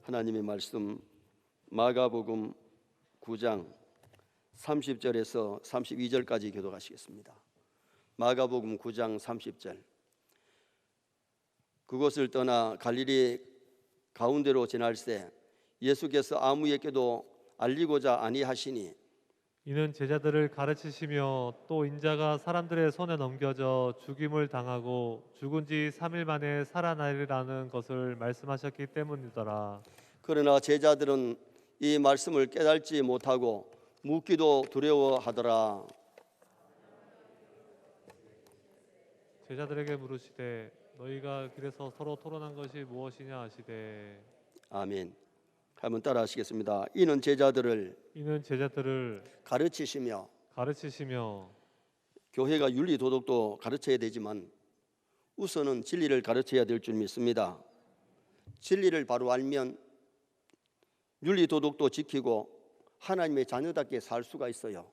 하나님의 말씀 마가복음 9장 30절에서 32절까지 교독하시겠습니다. 마가복음 9장 30절. 그곳을 떠나 갈릴리 가운데로 지날새 예수께서 아무에게도 알리고자 아니하시니 이는 제자들을 가르치시며 또 인자가 사람들의 손에 넘겨져 죽임을 당하고 죽은 지 3일 만에 살아나리라는 것을 말씀하셨기 때문이더라. 그러나 제자들은 이 말씀을 깨달지 못하고 묻기도 두려워하더라. 제자들에게 물으시되 너희가 길에서 서로 토론한 것이 무엇이냐 하시되. 아멘. 한번 따라 하시겠습니다. 이는 제자들을 가르치시며 교회가 윤리 도덕도 가르쳐야 되지만 우선은 진리를 가르쳐야 될 줄 믿습니다. 진리를 바로 알면 윤리 도덕도 지키고 하나님의 자녀답게 살 수가 있어요.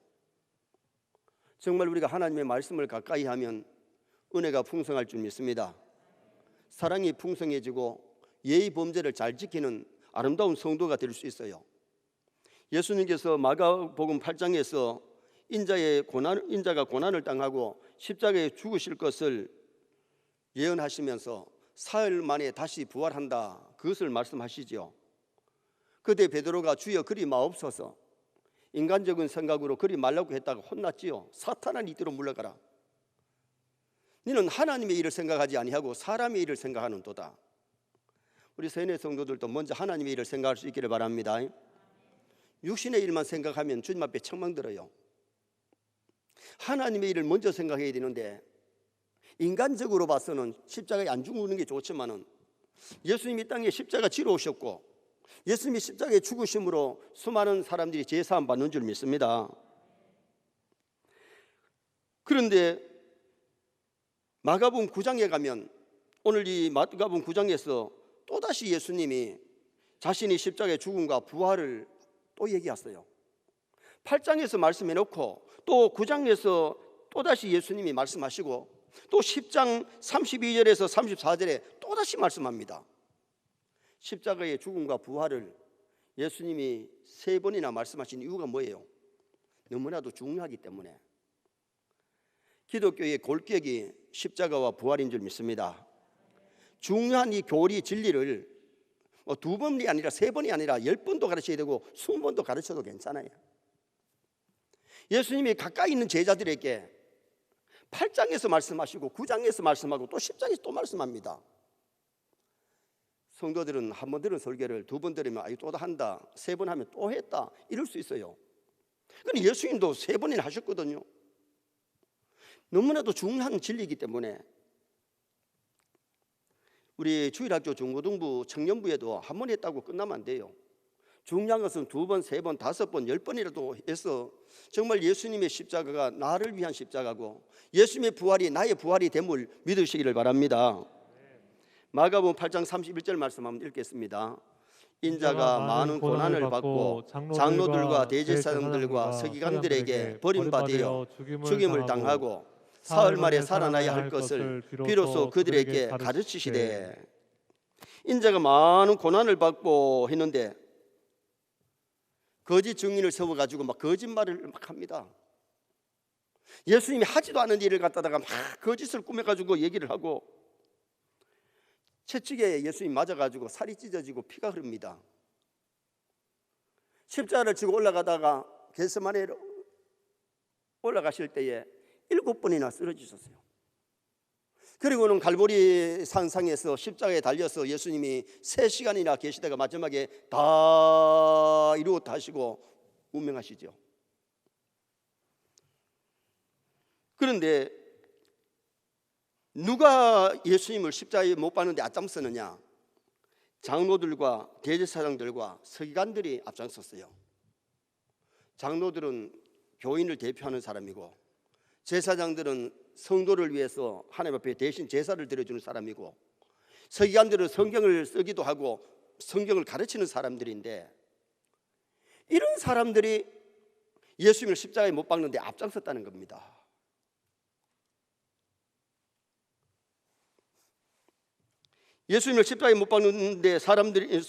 정말 우리가 하나님의 말씀을 가까이 하면 은혜가 풍성할 줄 믿습니다. 사랑이 풍성해지고 예의 범죄를 잘 지키는 아름다운 성도가 될 수 있어요. 예수님께서 마가복음 8장에서 인자가 고난을 당하고 십자가에 죽으실 것을 예언하시면서 사흘 만에 다시 부활한다, 그것을 말씀하시죠. 그때 베드로가 주여 그리 마옵소서, 인간적인 생각으로 그리 말라고 했다가 혼났지요. 사탄아 니뒤로 물러가라. 너는 하나님의 일을 생각하지 아니하고 사람의 일을 생각하는 도다. 우리 세뇌 성도들도 먼저 하나님의 일을 생각할 수 있기를 바랍니다. 육신의 일만 생각하면 주님 앞에 책망들어요. 하나님의 일을 먼저 생각해야 되는데 인간적으로 봐서는 십자가에 안 죽는 게 좋지만은 예수님이 땅에 십자가 지러 오셨고 예수님이 십자가에 죽으심으로 수많은 사람들이 제사함 받는 줄 믿습니다. 그런데 마가복음 9장에 가면 오늘 이 마가복음 9장에서 또다시 예수님이 자신이 십자가의 죽음과 부활을 또 얘기했어요. 8장에서 말씀해놓고 또 9장에서 또다시 예수님이 말씀하시고 또 10장 32절에서 34절에 또다시 말씀합니다. 십자가의 죽음과 부활을 예수님이 3번이나 말씀하신 이유가 뭐예요? 너무나도 중요하기 때문에. 기독교의 골격이 십자가와 부활인 줄 믿습니다. 중요한 이 교리 진리를 2번이 아니라 3번이 아니라 10번도 가르쳐야 되고 20번도 가르쳐도 괜찮아요. 예수님이 가까이 있는 제자들에게 8장에서 말씀하시고 9장에서 말씀하고 또 10장에서 또 말씀합니다. 성도들은 한 번 들은 설교를 2번 들으면 또 한다, 3번 하면 또 했다, 이럴 수 있어요. 그런데 예수님도 3번이나 하셨거든요. 너무나도 중요한 진리이기 때문에 우리 주일학교 중고등부 청년부에도 한 번 했다고 끝나면 안 돼요. 중요한 것은 2번, 3번, 5번, 10번이라도 해서 정말 예수님의 십자가가 나를 위한 십자가고 예수님의 부활이 나의 부활이 됨을 믿으시기를 바랍니다. 마가복음 8장 31절 말씀 한번 읽겠습니다. 인자가 많은 고난을 받고 장로들과 대제사장들과 서기관들에게 버림받아 죽임을 당하고 사흘 만에 살아나야 할 것을 비로소 그들에게 가르치시되. 인자가 많은 고난을 받고 했는데 거짓 증인을 세워가지고 막 거짓말을 막 합니다. 예수님이 하지도 않은 일을 갖다가 막 거짓을 꾸며가지고 얘기를 하고 채찍에 예수님 맞아가지고 살이 찢어지고 피가 흐릅니다. 십자가를 지고 올라가다가 겟세마네에 올라가실 때에 7번이나 쓰러지셨어요. 그리고는 갈보리 산상에서 십자가에 달려서 예수님이 3시간이나 계시다가 마지막에 다 이루었다 하시고 운명하시죠. 그런데 누가 예수님을 십자가에 못 박는데 앞장서느냐? 장로들과 대제사장들과 서기관들이 앞장섰어요. 장로들은 교인을 대표하는 사람이고 제사장들은 성도를 위해서 하나님 앞에 대신 제사를 드려주는 사람이고 서기관들은 성경을 쓰기도 하고 성경을 가르치는 사람들인데 이런 사람들이 예수님을 십자가에 못 박는데 앞장섰다는 겁니다. 예수님을 십자가에 못 박는데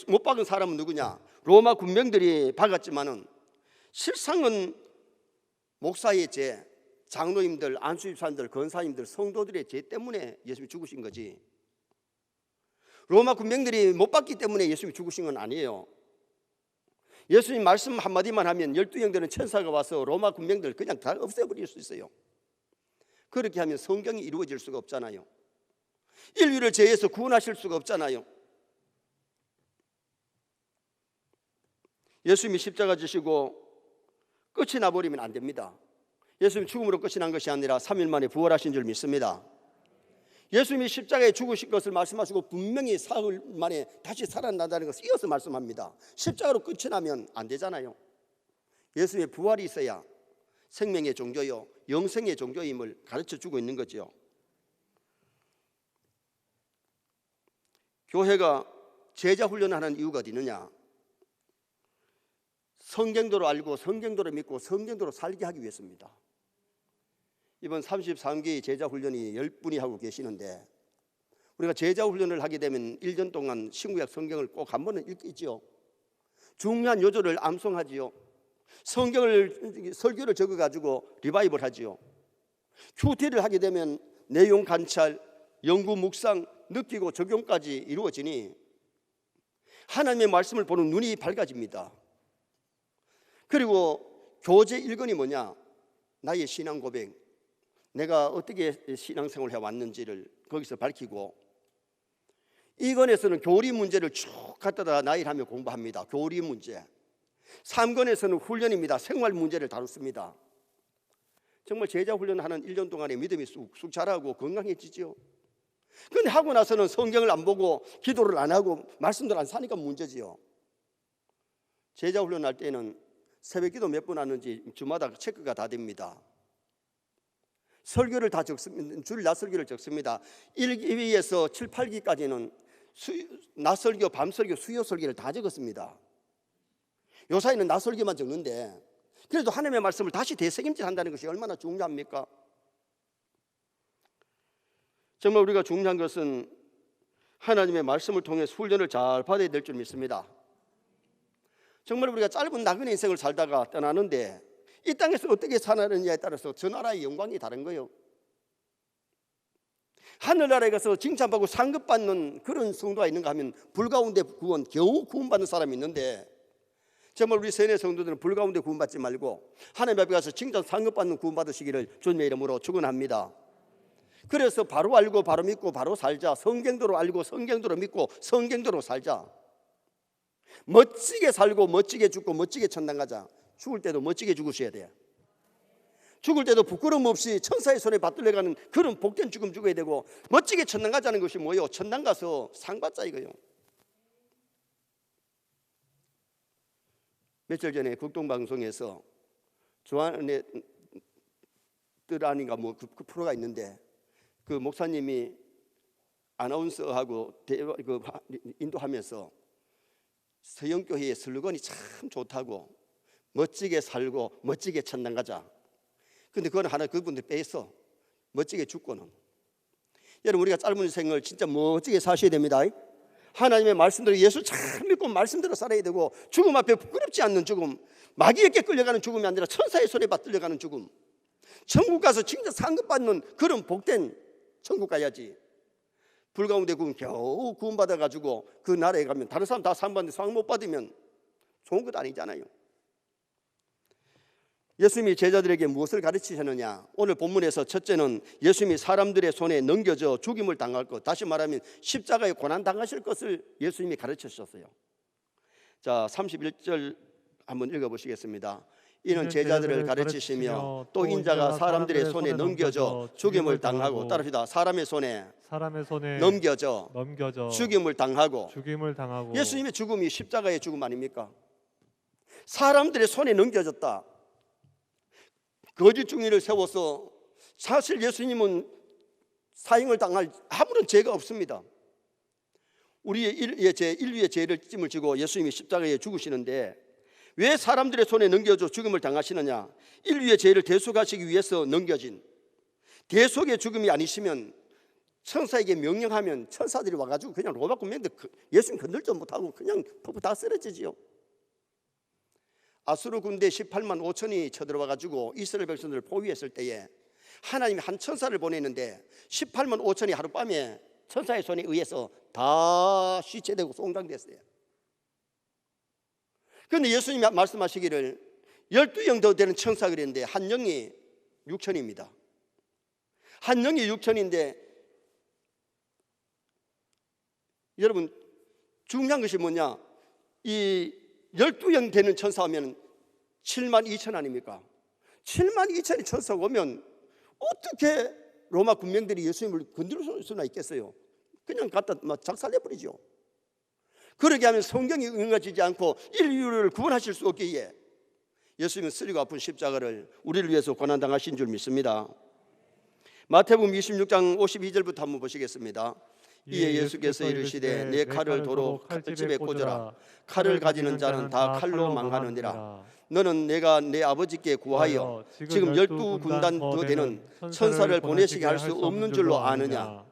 못 박은 사람은 누구냐? 로마 군병들이 박았지만은 실상은 목사의 죄, 장로님들, 안수집사님들, 권사님들, 성도들의 죄 때문에 예수님이 죽으신 거지. 로마 군병들이 못 박기 때문에 예수님이 죽으신 건 아니에요. 예수님 말씀 한마디만 하면 12형제는 천사가 와서 로마 군병들 그냥 다 없애버릴 수 있어요. 그렇게 하면 성경이 이루어질 수가 없잖아요. 인류를 죄에서 구원하실 수가 없잖아요. 예수님이 십자가 지시고 끝이 나버리면 안 됩니다. 예수님 죽음으로 끝이 난 것이 아니라 3일 만에 부활하신 줄 믿습니다. 예수님이 십자가에 죽으신 것을 말씀하시고 분명히 사흘 만에 다시 살아난다는 것을 이어서 말씀합니다. 십자가로 끝이 나면 안 되잖아요. 예수님의 부활이 있어야 생명의 종교요 영생의 종교임을 가르쳐주고 있는 거죠. 교회가 제자 훈련하는 이유가 어디 있느냐? 성경도로 알고 성경도로 믿고 성경도로 살게 하기 위해서입니다. 이번 33기 제자 훈련이 10분이 하고 계시는데 우리가 제자 훈련을 하게 되면 1년 동안 신구약 성경을 꼭 한 번은 읽겠죠. 중요한 요절을 암송하지요. 설교를 적어가지고 리바이벌 하지요. 큐티를 하게 되면 내용 관찰, 연구 묵상, 느끼고 적용까지 이루어지니 하나님의 말씀을 보는 눈이 밝아집니다. 그리고 교제 1권이 뭐냐? 나의 신앙 고백, 내가 어떻게 신앙생활을 해왔는지를 거기서 밝히고, 2권에서는 교리 문제를 쭉 갖다가 나열하며 공부합니다. 교리 문제. 3권에서는 훈련입니다. 생활 문제를 다루습니다. 정말 제자 훈련하는 1년 동안에 믿음이 쑥쑥 자라고 건강해지죠. 그런데 하고 나서는 성경을 안 보고 기도를 안 하고 말씀들 안 사니까 문제지요. 제자 훈련할 때는 새벽 기도 몇 번 하는지 주마다 체크가 다 됩니다. 설교를 다 적습니다. 주일 낮 설교를 적습니다. 1기에서 7, 8기까지는 낮 설교, 밤 설교, 수요 설교를 다 적었습니다. 요 사이는 낮 설교만 적는데 그래도 하나님의 말씀을 다시 되새김질 한다는 것이 얼마나 중요합니까? 정말 우리가 중요한 것은 하나님의 말씀을 통해 훈련을 잘 받아야 될 줄 믿습니다. 정말 우리가 짧은 나그네 인생을 살다가 떠나는데 이 땅에서 어떻게 사느냐에 따라서 저 나라의 영광이 다른 거예요. 하늘나라에 가서 칭찬받고 상급받는 그런 성도가 있는가 하면 불 가운데 구원, 겨우 구원받는 사람이 있는데 정말 우리 세뇌 성도들은 불 가운데 구원받지 말고 하나님 앞에 가서 칭찬 상급받는 구원받으시기를 주님의 이름으로 축원합니다. 그래서 바로 알고 바로 믿고 바로 살자. 성경대로 알고 성경대로 믿고 성경대로 살자. 멋지게 살고 멋지게 죽고 멋지게 천당 가자. 죽을 때도 멋지게 죽으셔야 돼요. 죽을 때도 부끄러움 없이 천사의 손에 받들려가는 그런 복된 죽음 죽어야 되고, 멋지게 천당 가자는 것이 뭐예요? 천당 가서 상 받자 이거요. 며칠 전에 국동방송에서 조한의 뜰 아닌가 뭐 그 프로가 있는데 그 목사님이 아나운서하고 인도하면서 서영교회의 슬로건이 참 좋다고, 멋지게 살고 멋지게 천당 가자. 근데 그건 하나 그분들 빼서 멋지게 죽고는. 여러분, 우리가 짧은 생을 진짜 멋지게 사셔야 됩니다. 하나님의 말씀대로 예수 잘 믿고 말씀대로 살아야 되고, 죽음 앞에 부끄럽지 않는 죽음, 마귀에게 끌려가는 죽음이 아니라 천사의 손에 받들려가는 죽음, 천국 가서 진짜 상급받는 그런 복된 천국 가야지. 불 가운데 구원 겨우 구원받아가지고 그 나라에 가면 다른 사람 다 상 받는데 상 못 받으면 좋은 것 아니잖아요. 예수님이 제자들에게 무엇을 가르치셨느냐? 오늘 본문에서 첫째는 예수님이 사람들의 손에 넘겨져 죽임을 당할 것, 다시 말하면 십자가에 고난 당하실 것을 예수님이 가르치셨어요. 자, 31절 한번 읽어보시겠습니다. 이는 제자들을 가르치시며 또 인자가 사람들의 손에 넘겨져 죽임을 당하고, 따라합시다. 사람의 손에 넘겨져 죽임을 당하고. 예수님의 죽음이 십자가의 죽음 아닙니까? 사람들의 손에 넘겨졌다. 거짓 증인을 세워서 사실 예수님은 사형을 당할 아무런 죄가 없습니다. 우리의 인류의 죄를 짐을 지고 예수님이 십자가에 죽으시는데 왜 사람들의 손에 넘겨져 죽음을 당하시느냐? 인류의 죄를 대속하시기 위해서 넘겨진, 대속의 죽음이 아니시면 천사에게 명령하면 천사들이 와가지고 그냥 로마 군병들 예수님 건들지 못하고 그냥 다 쓰러지지요. 아수르 군대 18만 5천이 쳐들어와가지고 이스라엘 백성들을 포위했을 때에 하나님이 한 천사를 보냈는데 18만 5천이 하룻밤에 천사의 손에 의해서 다 시체되고 송장됐어요. 그런데 예수님이 말씀하시기를 12영 더 되는 천사가 그랬는데 한 영이 6천입니다. 한 영이 6천인데 여러분 중요한 것이 뭐냐, 이 12영 되는 천사 하면 7만 2천 아닙니까? 7만 2천의 천사가 오면 어떻게 로마 군병들이 예수님을 건드릴 수나 있겠어요? 그냥 갖다 작살내버리죠. 그러게 하면 성경이 응하지 않고 인류를 구원하실 수 없기에 예수님은 쓰리고 아픈 십자가를 우리를 위해서 고난당하신 줄 믿습니다. 마태복음 26장 52절부터 한번 보시겠습니다. 이에 예수께서 이르시되 내 칼을 도로 칼집에 꽂으라. 칼을 가지는 자는 다 칼로 망하느니라. 너는 내가 내 아버지께 구하여 지금 12군단 더 되는 천사를 보내시게 할 수 없는 줄로 아느냐.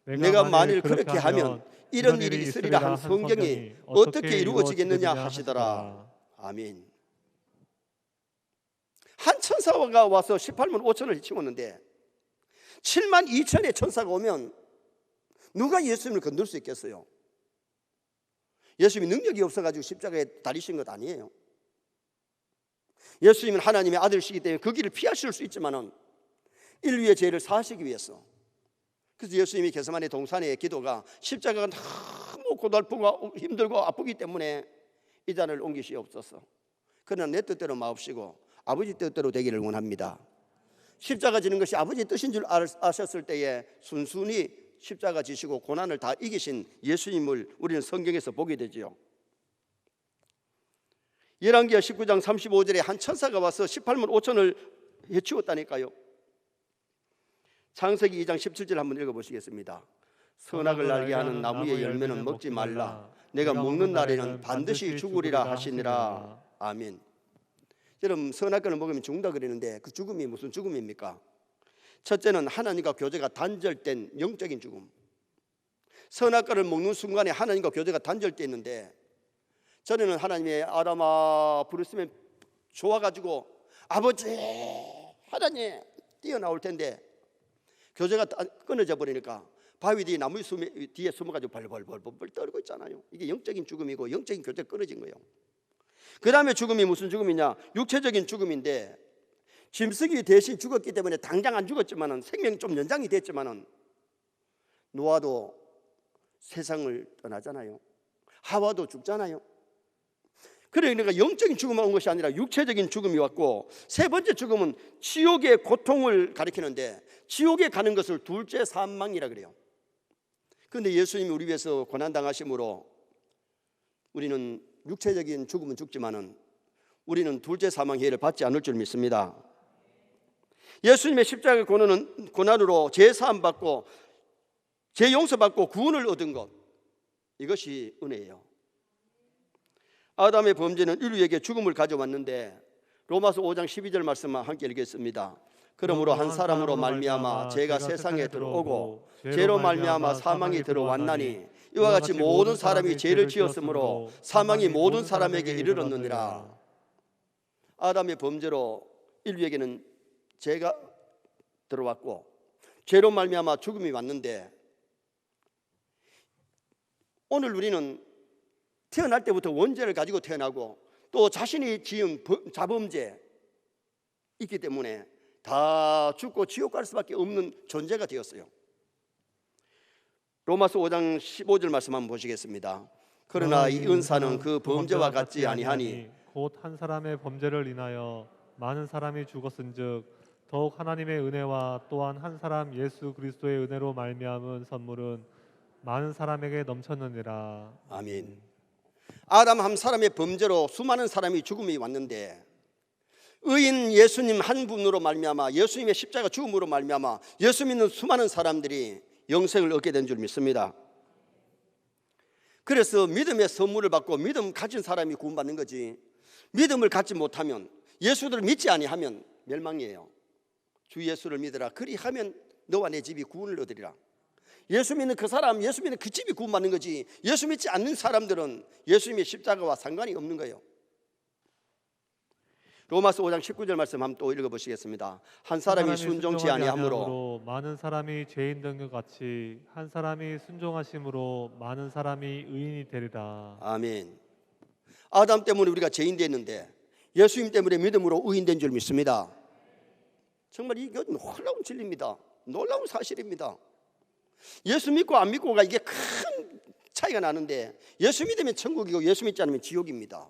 내가 만일 그렇게 하면 이런 일이 있으리라 한 성경이 어떻게 이루어지겠느냐 하시더라. 아멘. 한 천사가 와서 18만 5천을 치웠는데 7만 2천의 천사가 오면 누가 예수님을 건들 수 있겠어요? 예수님이 능력이 없어가지고 십자가에 달리신 것 아니에요. 예수님은 하나님의 아들이시기 때문에 그 길을 피하실 수 있지만은 인류의 죄를 사하시기 위해서, 그래서 예수님이 겟세마네 동산의 기도가 십자가가 너무 고달프고 힘들고 아프기 때문에 이 잔을 옮기시옵소서. 그러나 내 뜻대로 마옵시고 아버지 뜻대로 되기를 원합니다. 십자가 지는 것이 아버지 뜻인 줄 아셨을 때에 순순히 십자가 지시고 고난을 다 이기신 예수님을 우리는 성경에서 보게 되지요. 열왕기하 19장 35절에 한 천사가 와서 18만 5천을 해치웠다니까요. 창세기 2장 17절 한번 읽어보시겠습니다. 선악을 알게 하는 나무의 열매는 먹지 말라. 내가 먹는 날에는 반드시 죽으리라 하시니라. 아멘. 여러분, 선악과를 먹으면 죽는다 그러는데 그 죽음이 무슨 죽음입니까? 첫째는 하나님과 교제가 단절된 영적인 죽음. 선악과를 먹는 순간에 하나님과 교제가 단절됐는데, 전에는 하나님의 아담아 부르시면 좋아가지고 아버지 하나님 뛰어나올 텐데 교제가 끊어져 버리니까 바위 뒤에 나무 뒤에 숨어가지고 벌벌 떨고 있잖아요. 이게 영적인 죽음이고 영적인 교제가 끊어진 거예요. 그 다음에 죽음이 무슨 죽음이냐? 육체적인 죽음인데, 짐승이 대신 죽었기 때문에 당장 안 죽었지만은 생명이 좀 연장이 됐지만은 노아도 세상을 떠나잖아요. 하와도 죽잖아요. 그러니까 영적인 죽음만 온 것이 아니라 육체적인 죽음이 왔고, 세 번째 죽음은 지옥의 고통을 가리키는데 지옥에 가는 것을 둘째 사망이라 그래요. 그런데 예수님이 우리 위해서 고난당하심으로 우리는 육체적인 죽음은 죽지만은 우리는 둘째 사망 해를 받지 않을 줄 믿습니다. 예수님의 십자가 고난으로 죄 사함 받고 죄 용서 받고 구원을 얻은 것, 이것이 은혜예요. 아담의 범죄는 인류에게 죽음을 가져왔는데 로마서 5장 12절 말씀만 함께 읽겠습니다. 그러므로 한 사람으로 말미암아 죄가 세상에 들어오고 죄로 말미암아 사망이 들어왔나니 이와 같이 모든 사람이 죄를 지었으므로 사망이 모든 사람에게 이르렀느니라. 아담의 범죄로 인류에게는 죄가 들어왔고 죄로 말미암아 죽음이 왔는데, 오늘 우리는 태어날 때부터 원죄를 가지고 태어나고 또 자신이 지은 자범죄 있기 때문에 다 죽고 지옥 갈 수밖에 없는 존재가 되었어요. 로마서 5장 15절 말씀 한번 보시겠습니다. 그러나 이 은사는 그 범죄와 같지 아니하니 곧 한 사람의 범죄를 인하여 많은 사람이 죽었은즉 더욱 하나님의 은혜와 또한 한 사람 예수 그리스도의 은혜로 말미암은 선물은 많은 사람에게 넘쳤느니라. 아멘. 아담 한 사람의 범죄로 수많은 사람이 죽음이 왔는데, 의인 예수님 한 분으로 말미암아 예수님의 십자가 죽음으로 말미암아 예수 믿는 수많은 사람들이 영생을 얻게 된 줄 믿습니다. 그래서 믿음의 선물을 받고 믿음 가진 사람이 구원받는 거지, 믿음을 갖지 못하면, 예수를 믿지 아니하면 멸망이에요. 주 예수를 믿으라 그리하면 너와 내 집이 구원을 얻으리라. 예수 믿는 그 사람, 예수 믿는 그 집이 구원받는 거지, 예수 믿지 않는 사람들은 예수님의 십자가와 상관이 없는 거예요. 로마서 5장 19절 말씀 한번 또 읽어보시겠습니다. 한 사람이 순종치 아니함으로 많은 사람이 죄인 된 것 같이 한 사람이 순종하심으로 많은 사람이 의인이 되리라. 아멘. 아담 때문에 우리가 죄인 됐는데 예수님 때문에 믿음으로 의인 된 줄 믿습니다. 정말 이게 놀라운 진리입니다. 놀라운 사실입니다. 예수 믿고 안 믿고가 이게 큰 차이가 나는데, 예수 믿으면 천국이고 예수 믿지 않으면 지옥입니다.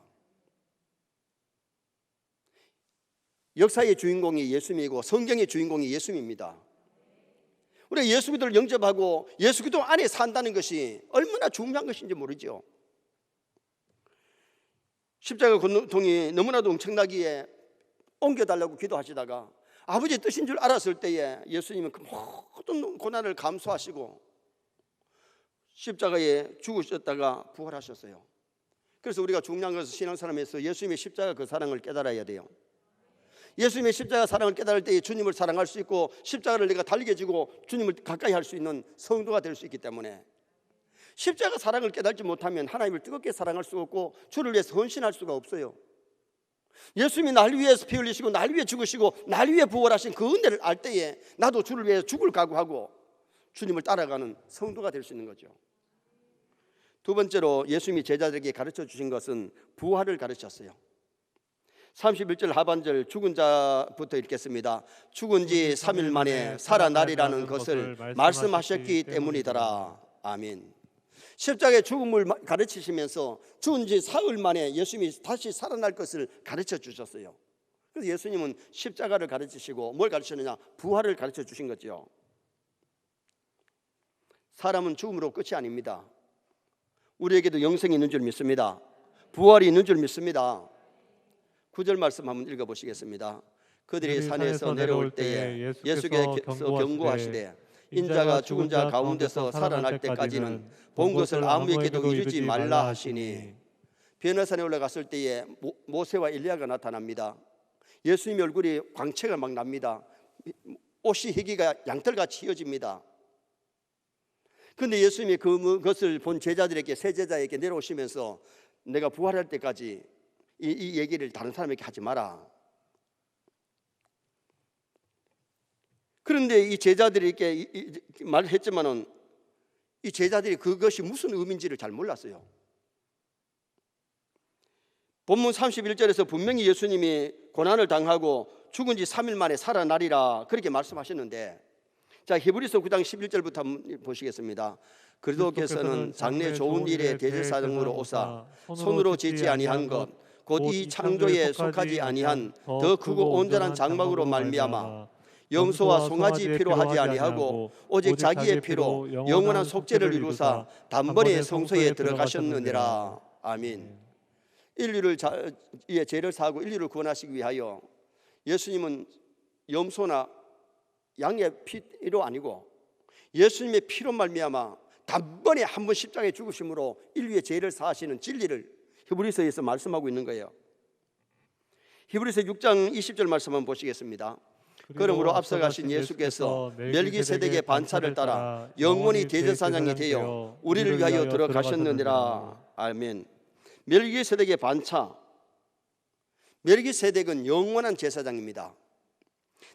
역사의 주인공이 예수님이고 성경의 주인공이 예수님입니다. 우리가 예수 그리스도를 영접하고 예수 그리스도 안에 산다는 것이 얼마나 중요한 것인지 모르죠. 십자가 고통이 너무나도 엄청나기에 옮겨달라고 기도하시다가 아버지의 뜻인 줄 알았을 때에 예수님은 그 모든 고난을 감수하시고 십자가에 죽으셨다가 부활하셨어요. 그래서 우리가 중요한 것은 신앙사람에서 예수님의 십자가 그 사랑을 깨달아야 돼요. 예수님의 십자가 사랑을 깨달을 때에 주님을 사랑할 수 있고 십자가를 내가 달게 지고 주님을 가까이 할 수 있는 성도가 될 수 있기 때문에, 십자가 사랑을 깨달지 못하면 하나님을 뜨겁게 사랑할 수가 없고 주를 위해서 헌신할 수가 없어요. 예수님이 날 위해서 피 흘리시고 날 위해 죽으시고 날 위해 부활하신 그 은혜를 알 때에 나도 주를 위해서 죽을 각오하고 주님을 따라가는 성도가 될 수 있는 거죠. 두 번째로 예수님이 제자들에게 가르쳐 주신 것은 부활을 가르쳤어요. 31절 하반절 죽은 자부터 읽겠습니다. 죽은 지 3일 만에 살아나리라는 것을 말씀하셨기 때문이더라. 아멘. 십자가의 죽음을 가르치시면서 죽은 지 사흘 만에 예수님이 다시 살아날 것을 가르쳐 주셨어요. 그래서 예수님은 십자가를 가르치시고 뭘 가르치느냐? 부활을 가르쳐 주신 거죠. 사람은 죽음으로 끝이 아닙니다. 우리에게도 영생이 있는 줄 믿습니다. 부활이 있는 줄 믿습니다. 9절 말씀 한번 읽어보시겠습니다. 그들이 산에서 내려올 때에 예수께서 경고하시되 인자가 죽은 자 가운데서 살아날 때까지는 본 것을 아무에게도 이르지 말라 하시니. 변화산에 올라갔을 때에 모세와 엘리야가 나타납니다. 예수님의 얼굴이 광채가 막 납니다. 옷이 희기가 양털같이 휘어집니다. 그런데 예수님이 그것을 본 제자들에게, 세 제자에게 내려오시면서 내가 부활할 때까지 이 얘기를 다른 사람에게 하지 마라. 그런데 이 제자들에게 말했지만은 이 제자들이 그것이 무슨 의미인지를 잘 몰랐어요. 본문 31절에서 분명히 예수님이 고난을 당하고 죽은 지 3일 만에 살아나리라 그렇게 말씀하셨는데, 자, 히브리서 9장 11절부터 한번 보시겠습니다. 그리스도께서는 장래 좋은 일에 대제사장으로 오사 손으로 짓지 아니한 것 곧 이 창조에 속하지 아니한 더 크고 온전한 장막으로 말미암아 염소와 송아지 피로 하지 아니하고 오직 자기의 피로 영원한 속죄를 이루사 단번에 성소에 들어가셨느니라. 아멘. 인류를 죄를 사하고 인류를 구원하시기 위하여 예수님은 염소나 양의 피로 아니고 예수님의 피로 말미암아 단번에 한 번 십자가에 죽으심으로 인류의 죄를 사하시는 진리를 히브리서에서 말씀하고 있는 거예요. 히브리서 6장 20절 말씀 한번 보시겠습니다. 그러므로 앞서가신 예수께서 멜기세덱의 반차를 따라 영원히 대제사장이 되어 우리를 위하여 들어가셨느니라. 아멘. 멜기세덱의 반차, 멜기세덱은 영원한 제사장입니다.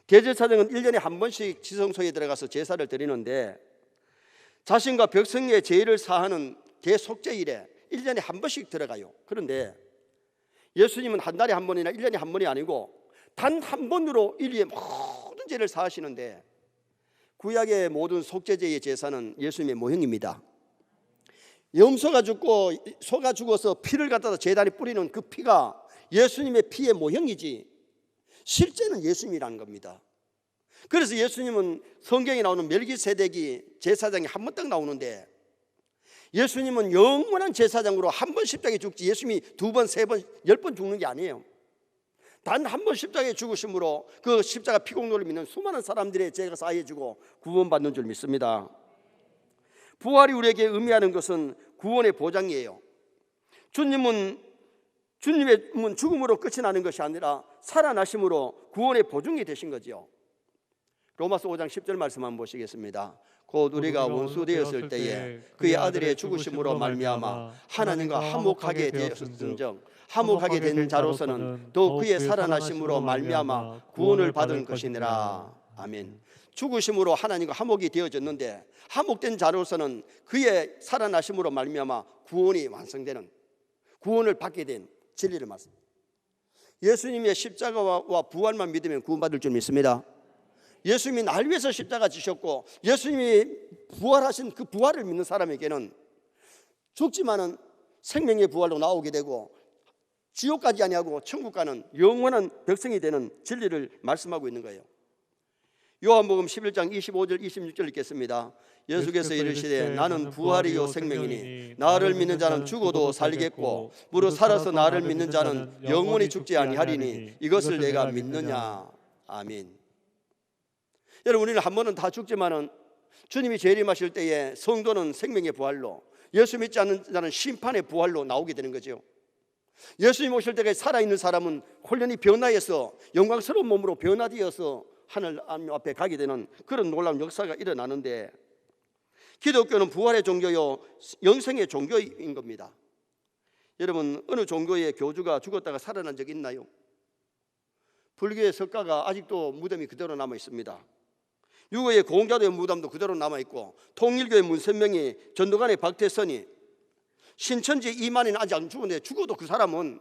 대제사장은 1년에 한 번씩 지성소에 들어가서 제사를 드리는데 자신과 백성의 죄를 사하는 대속죄일에 1년에 한 번씩 들어가요. 그런데 예수님은 한 달에 한 번이나 1년에 한 번이 아니고 단 한 번으로 인류의 모든 죄를 사하시는데, 구약의 모든 속죄제의 제사는 예수님의 모형입니다. 염소가 죽고 소가 죽어서 피를 갖다가 제단에 뿌리는 그 피가 예수님의 피의 모형이지 실제는 예수님이라는 겁니다. 그래서 예수님은 성경에 나오는 멜기세덱이 제사장이 한 번 딱 나오는데, 예수님은 영원한 제사장으로 한 번 십자가에 죽지 예수님이 두 번, 세 번, 10번 죽는 게 아니에요. 단 한 번 십자가에 죽으심으로 그 십자가 피공로를 믿는 수많은 사람들의 죄가 사해지고 구원받는 줄 믿습니다. 부활이 우리에게 의미하는 것은 구원의 보장이에요. 주님의 죽음으로 끝이 나는 것이 아니라 살아나심으로 구원의 보증이 되신 거죠. 로마서 5장 10절 말씀 한번 보시겠습니다. 곧 우리가 원수 되었을 때에 그의 아들의 죽으심으로 말미암아 하나님과 화목하게 되었은즉 화목하게 된 자로서는 또 그의 살아나심으로 말미암아 구원을 받은 것이니라. 아멘. 죽으심으로 하나님과 화목이 되어졌는데 화목된 자로서는 그의 살아나심으로 말미암아 구원이 완성되는, 구원을 받게 된 진리를 말씀합니다. 예수님의 십자가와 부활만 믿으면 구원받을 줄 믿습니다. 예수님이 날 위해서 십자가 지셨고 예수님이 부활하신 그 부활을 믿는 사람에게는 죽지만은 생명의 부활로 나오게 되고 지옥까지 아니하고 천국 가는 영원한 백성이 되는 진리를 말씀하고 있는 거예요. 요한복음 11장 25절 26절 읽겠습니다. 예수께서 이르시되 나는 부활이요 생명이니 나를 믿는 자는 죽어도 살겠고 무릇 살아서 나를 믿는 자는 영원히 죽지 아니하리니 이것을 내가 믿느냐. 아멘. 여러분, 우리는 한 번은 다 죽지만은 주님이 재림하실 때에 성도는 생명의 부활로, 예수 믿지 않는 자는 심판의 부활로 나오게 되는 거죠. 예수님 오실 때까지 살아있는 사람은 홀연히 변화해서 영광스러운 몸으로 변화되어서 하늘 앞에 가게 되는 그런 놀라운 역사가 일어나는데, 기독교는 부활의 종교요 영생의 종교인 겁니다. 여러분, 어느 종교의 교주가 죽었다가 살아난 적이 있나요? 불교의 석가가 아직도 무덤이 그대로 남아 있습니다. 유교의 공자도의 무덤도 그대로 남아 있고, 통일교의 문선명이, 전도관의 박태선이, 신천지 이만희는 아직 안 죽었는데 죽어도 그 사람은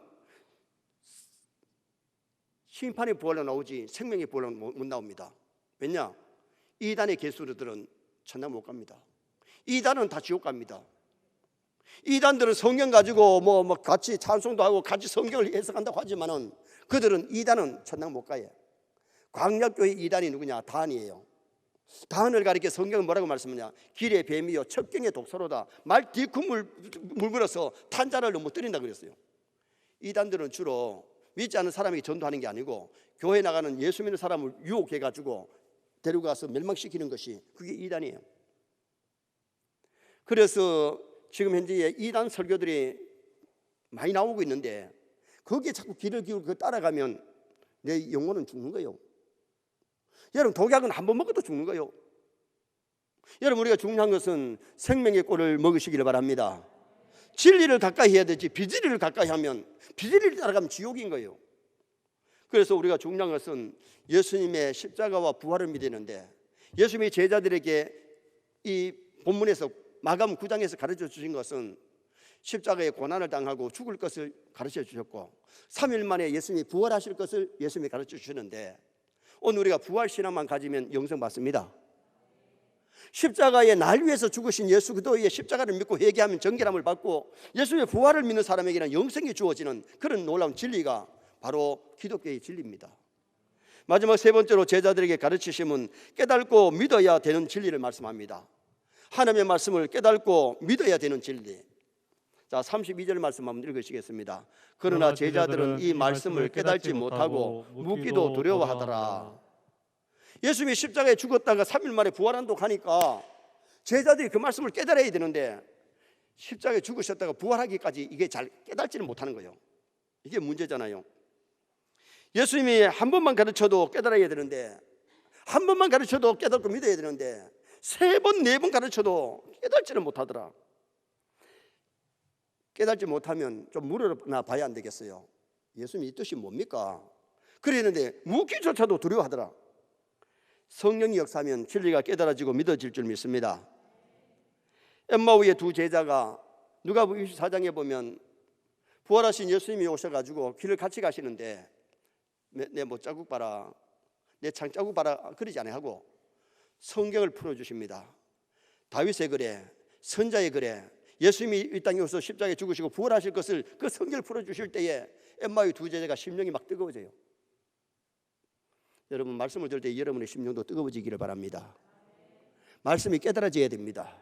심판의 부활로 나오지 생명의 부활로 못 나옵니다. 왜냐? 이단의 개수들은 천당 못 갑니다. 이단은 다 지옥 갑니다. 이단들은 성경 가지고 뭐 같이 찬송도 하고 같이 성경을 해석한다고 하지만은 그들은 이단은 천당 못 가요. 광약교회 이단이 누구냐? 단이에요. 단을 가리켜 성경은 뭐라고 말씀하냐? 길의 뱀이요 첩경의 독사로다. 말 뒤꿈을 물들어서 탄자를 넘어뜨린다 그랬어요. 이단들은 주로 믿지 않는 사람에게 전도하는 게 아니고 교회 나가는 예수 믿는 사람을 유혹해가지고 데려가서 멸망시키는 것이 그게 이단이에요. 그래서 지금 현재 이단 설교들이 많이 나오고 있는데 거기에 자꾸 귀를 기울이고 따라가면 내 영혼은 죽는 거예요. 여러분, 독약은 한 번 먹어도 죽는 거예요. 여러분, 우리가 중요한 것은 생명의 꼴을 먹으시기를 바랍니다. 진리를 가까이 해야 되지 비진리를 가까이 하면 비진리를 따라가면 지옥인 거예요. 그래서 우리가 중요한 것은 예수님의 십자가와 부활을 믿는데, 예수님이 제자들에게 이 본문에서 마감 9장에서 가르쳐 주신 것은 십자가의 고난을 당하고 죽을 것을 가르쳐 주셨고 3일 만에 예수님이 부활하실 것을 예수님이 가르쳐 주시는데, 오늘 우리가 부활신앙만 가지면 영생 받습니다. 십자가에 날 위해서 죽으신 예수 그리스도의 십자가를 믿고 회개하면 정결함을 받고 예수님의 부활을 믿는 사람에게는 영생이 주어지는 그런 놀라운 진리가 바로 기독교의 진리입니다. 마지막 세 번째로 제자들에게 가르치심은 깨닫고 믿어야 되는 진리를 말씀합니다. 하나님의 말씀을 깨닫고 믿어야 되는 진리. 자, 32절 말씀 한번 읽으시겠습니다. 그러나 제자들은 이 말씀을 깨닫지 못하고 묻기도 두려워하더라. 예수님이 십자가에 죽었다가 3일 만에 부활한다고 하니까 제자들이 그 말씀을 깨달아야 되는데 십자가에 죽으셨다가 부활하기까지 이게 잘 깨닫지는 못하는 거예요. 이게 문제잖아요. 예수님이 한 번만 가르쳐도 깨달아야 되는데, 한 번만 가르쳐도 깨닫고 믿어야 되는데 3번, 4번 가르쳐도 깨닫지는 못하더라. 깨닫지 못하면 좀 물어나 봐야 안 되겠어요. 예수님 이 뜻이 뭡니까? 그랬는데 묻기조차도 두려워하더라. 성령이 역사하면 진리가 깨달아지고 믿어질 줄 믿습니다. 엠마오의 두 제자가 누가복음 24장에 보면 부활하신 예수님이 오셔가지고 길을 같이 가시는데 내 뭐 자국 봐라, 내 창 자국 봐라 그러지 않아요 하고 성경을 풀어주십니다. 다윗의 글에, 선자의 글에 예수님이 이 땅에 오셔서 십자가에 죽으시고 부활하실 것을 그 성경을 풀어주실 때에 엠마오의 두 제자가 심령이 막 뜨거워져요. 여러분, 말씀을 들을 때 여러분의 심령도 뜨거워지기를 바랍니다. 말씀이 깨달아져야 됩니다.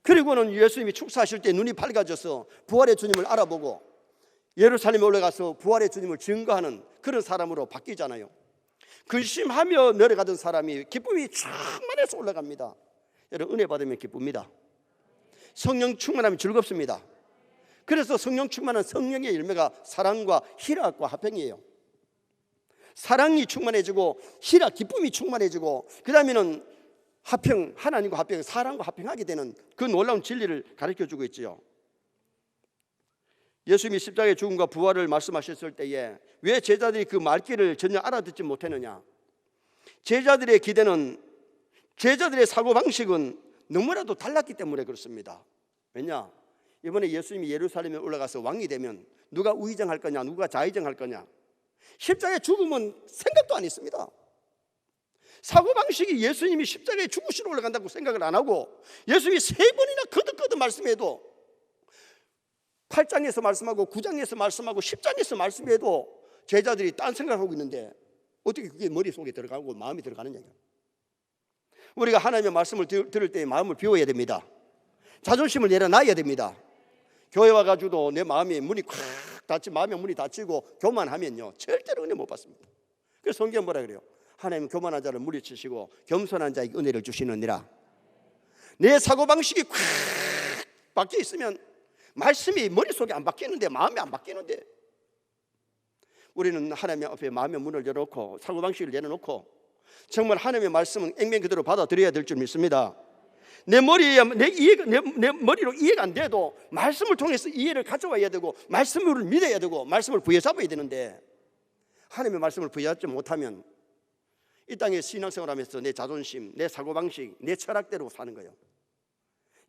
그리고는 예수님이 축사하실 때 눈이 밝아져서 부활의 주님을 알아보고 예루살렘에 올라가서 부활의 주님을 증거하는 그런 사람으로 바뀌잖아요. 근심하며 내려가던 사람이 기쁨이 충만해서 올라갑니다. 여러분, 은혜 받으면 기쁩니다. 성령 충만하면 즐겁습니다. 그래서 성령 충만한 성령의 열매가 사랑과 희락과 화평이에요. 사랑이 충만해지고 희락, 기쁨이 충만해지고 그 다음에는 하나님과 합병, 사람과 합병하게 되는 그 놀라운 진리를 가르쳐주고 있지요. 예수님이 십자가의 죽음과 부활을 말씀하셨을 때에 왜 제자들이 그 말귀를 전혀 알아듣지 못했느냐? 제자들의 기대는, 제자들의 사고방식은 너무나도 달랐기 때문에 그렇습니다. 왜냐? 이번에 예수님이 예루살렘에 올라가서 왕이 되면 누가 우의정할 거냐, 누가 좌의정할 거냐, 십자가의 죽음은 생각도 안 했습니다. 사고방식이 예수님이 십자가에 죽으시러 올라간다고 생각을 안 하고, 예수님이 3번이나 거듭거듭 말씀해도, 8장에서 말씀하고 9장에서 말씀하고 10장에서 말씀해도 제자들이 딴 생각을 하고 있는데 어떻게 그게 머릿속에 들어가고 마음에 들어가느냐. 우리가 하나님의 말씀을 들을 때 마음을 비워야 됩니다. 자존심을 내려놔야 됩니다. 교회 와가지고도 내 마음이 문이 콱 닫히, 마음의 문이 닫히고 교만하면요 절대로 은혜 못 받습니다. 그래서 성경 뭐라 그래요? 하나님은 교만한 자를 물리치시고 겸손한 자에게 은혜를 주시느니라. 내 사고방식이 콱 박혀 있으면 말씀이 머릿속에 안 바뀌는데, 마음이 안 바뀌는데, 우리는 하나님 앞에 마음의 문을 열어놓고 사고방식을 내려놓고 정말 하나님의 말씀은 액면 그대로 받아들여야 될 줄 믿습니다. 내 머리로 이해가 안 돼도 말씀을 통해서 이해를 가져와야 되고, 말씀을 믿어야 되고, 말씀을 부여잡아야 되는데, 하나님의 말씀을 부여잡지 못하면 이 땅에 신앙생활하면서 내 자존심, 내 사고방식, 내 철학대로 사는 거예요.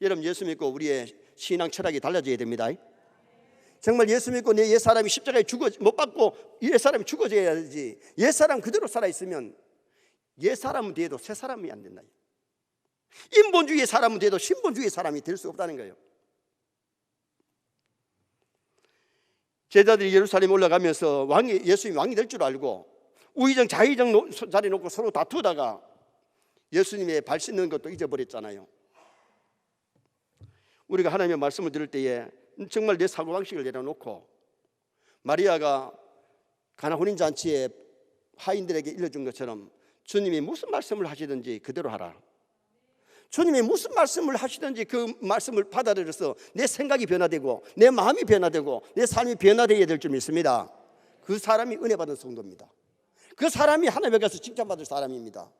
여러분, 예수 믿고 우리의 신앙 철학이 달라져야 됩니다. 정말 예수 믿고 내 옛사람이 십자가에 못 박고 옛사람이 죽어져야 되지, 옛사람 그대로 살아있으면 옛사람은 돼도 새사람이 안 된다. 인본주의의 사람은 돼도 신본주의의 사람이 될 수 없다는 거예요. 제자들이 예루살렘에 올라가면서 예수님이 왕이 될 줄 알고 우의정 좌의정 자리 놓고 서로 다투다가 예수님의 발 씻는 것도 잊어버렸잖아요. 우리가 하나님의 말씀을 들을 때에 정말 내 사고방식을 내려놓고, 마리아가 가나 혼인잔치에 하인들에게 일러준 것처럼 주님이 무슨 말씀을 하시든지 그대로 하라. 주님이 무슨 말씀을 하시든지 그 말씀을 받아들여서 내 생각이 변화되고 내 마음이 변화되고 내 삶이 변화되어야 될 줄 믿습니다. 그 사람이 은혜 받은 성도입니다. 그 사람이 하나님에 가서 칭찬받을 사람입니다.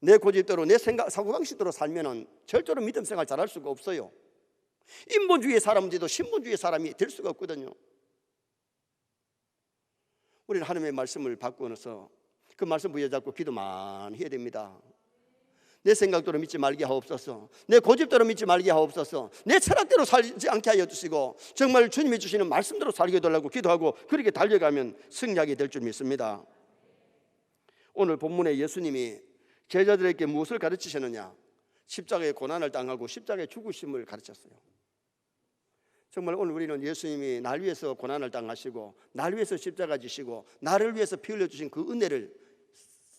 내 고집대로 내 생각, 사고방식대로 살면은 절대로 믿음 생활 잘할 수가 없어요. 인본주의의 사람들도 신본주의의 사람이 될 수가 없거든요. 우리는 하나님의 말씀을 바꾸어서 그 말씀 부여잡고 기도 많이 해야 됩니다. 내 생각대로 믿지 말게 하옵소서, 내 고집대로 믿지 말게 하옵소서, 내 철학대로 살지 않게 하여 주시고 정말 주님이 주시는 말씀대로 살게 해달라고 기도하고 그렇게 달려가면 승리하게 될 줄 믿습니다. 오늘 본문에 예수님이 제자들에게 무엇을 가르치셨느냐? 십자가의 고난을 당하고 십자가의 죽으심을 가르쳤어요. 정말 오늘 우리는 예수님이 날 위해서 고난을 당하시고 날 위해서 십자가 지시고 나를 위해서 피 흘려주신 그 은혜를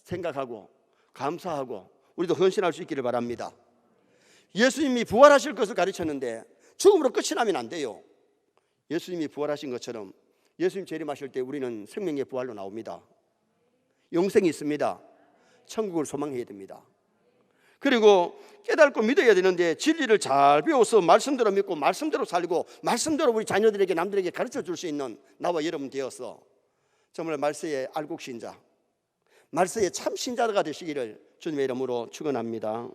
생각하고 감사하고 우리도 헌신할 수 있기를 바랍니다. 예수님이 부활하실 것을 가르쳤는데 죽음으로 끝이 나면 안 돼요. 예수님이 부활하신 것처럼 예수님 재림하실 때 우리는 생명의 부활로 나옵니다. 영생이 있습니다. 천국을 소망해야 됩니다. 그리고 깨닫고 믿어야 되는데 진리를 잘 배워서 말씀대로 믿고 말씀대로 살고 말씀대로 우리 자녀들에게 남들에게 가르쳐 줄 수 있는 나와 여러분 되어서 정말 말세의 알곡신자, 말세의 참 신자가 되시기를 주님의 이름으로 축원합니다.